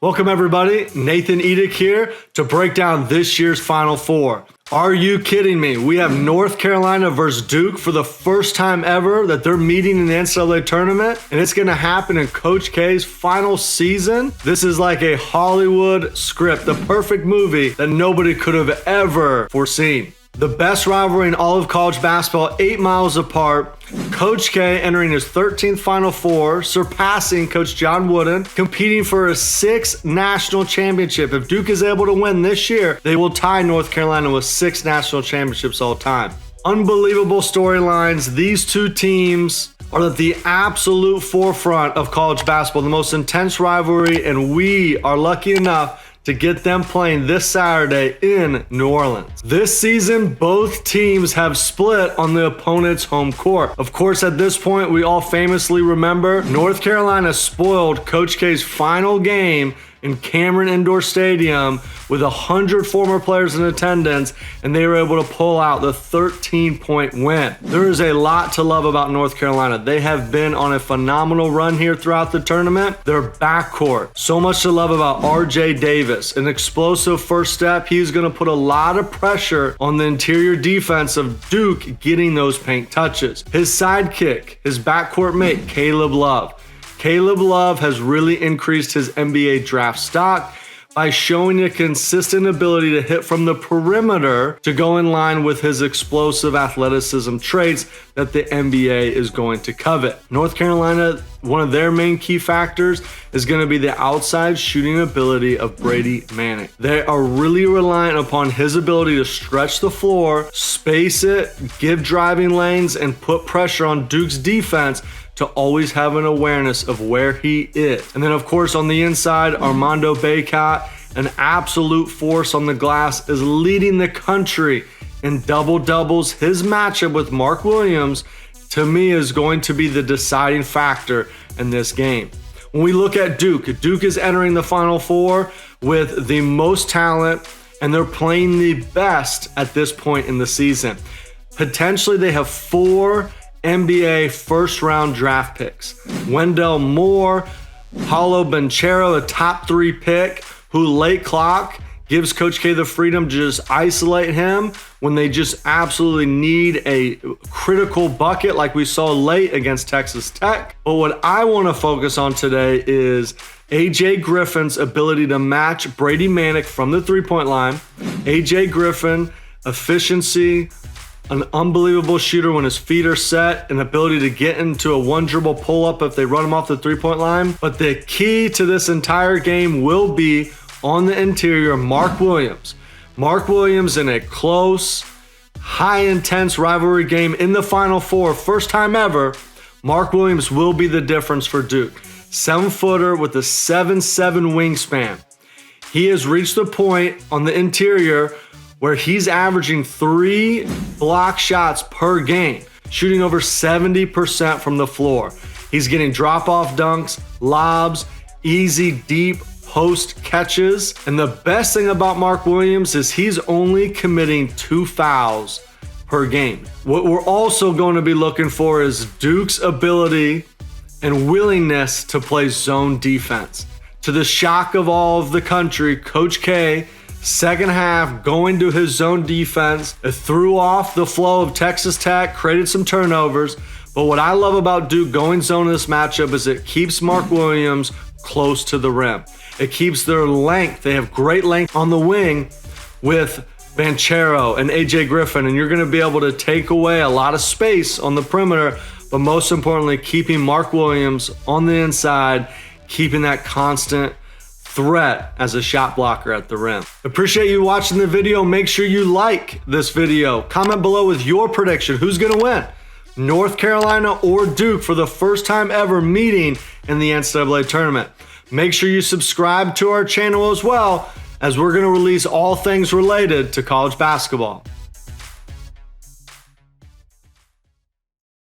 Welcome everybody, Nathan Edick here to break down this year's Final Four. Are you kidding me? We have North Carolina versus Duke for the first time ever that they're meeting in the NCAA tournament, and it's gonna happen in Coach K's final season. This is like a Hollywood script, the perfect movie that nobody could have ever foreseen. The best rivalry in all of college basketball, 8 miles apart. Coach K entering his 13th Final Four, surpassing Coach John Wooden, competing for a 6th national championship. If Duke is able to win this year, they will tie North Carolina with 6 national championships all time. Unbelievable storylines. These two teams are at the absolute forefront of college basketball, the most intense rivalry, and we are lucky enough to get them playing this Saturday in New Orleans. This season, both teams have split on the opponent's home court. Of course, at this point, we all famously remember North Carolina spoiled Coach K's final game in Cameron Indoor Stadium with 100 former players in attendance, and they were able to pull out the 13-point win. There is a lot to love about North Carolina. They have been on a phenomenal run here throughout the tournament. Their backcourt, so much to love about RJ Davis, an explosive first step. He's gonna put a lot of pressure on the interior defense of Duke getting those paint touches. His sidekick, his backcourt mate, Caleb Love. Caleb Love has really increased his NBA draft stock by showing a consistent ability to hit from the perimeter to go in line with his explosive athleticism traits that the NBA is going to covet. North Carolina, one of their main key factors is going to be the outside shooting ability of Brady Manning. They are really reliant upon his ability to stretch the floor, space it, give driving lanes, and put pressure on Duke's defense to always have an awareness of where he is. And then of course on the inside, Armando Bacot, an absolute force on the glass, is leading the country in double doubles. His matchup with Mark Williams, to me, is going to be the deciding factor in this game. When we look at Duke, Duke is entering the Final Four with the most talent, and they're playing the best at this point in the season. Potentially they have 4 NBA first-round draft picks. Wendell Moore, Paolo Banchero, a top 3 pick, who late clock gives Coach K the freedom to just isolate him when they just absolutely need a critical bucket like we saw late against Texas Tech. But what I want to focus on today is AJ Griffin's ability to match Brady Manick from the three-point line. AJ Griffin, efficiency, an unbelievable shooter when his feet are set, an ability to get into a one-dribble pull-up if they run him off the three-point line. But the key to this entire game will be on the interior, Mark Williams. Mark Williams in a close, high-intense rivalry game in the Final Four, first time ever, Mark Williams will be the difference for Duke. 7-footer with a 7'7" wingspan. He has reached the point on the interior where he's averaging 3 block shots per game, shooting over 70% from the floor. He's getting drop-off dunks, lobs, easy, deep post catches. And the best thing about Mark Williams is he's only committing 2 fouls per game. What we're also going to be looking for is Duke's ability and willingness to play zone defense. To the shock of all of the country, Coach K, second half, going to his zone defense, it threw off the flow of Texas Tech, created some turnovers. But what I love about Duke going zone in this matchup is it keeps Mark Williams close to the rim. It keeps their length. They have great length on the wing with Banchero and AJ Griffin, and you're going to be able to take away a lot of space on the perimeter, but most importantly, keeping Mark Williams on the inside, keeping that constant threat as a shot blocker at the rim. Appreciate you watching the video. Make sure you like this video. Comment below with your prediction. Who's going to win? North Carolina or Duke for the first time ever meeting in the NCAA tournament. Make sure you subscribe to our channel as well, as we're going to release all things related to college basketball.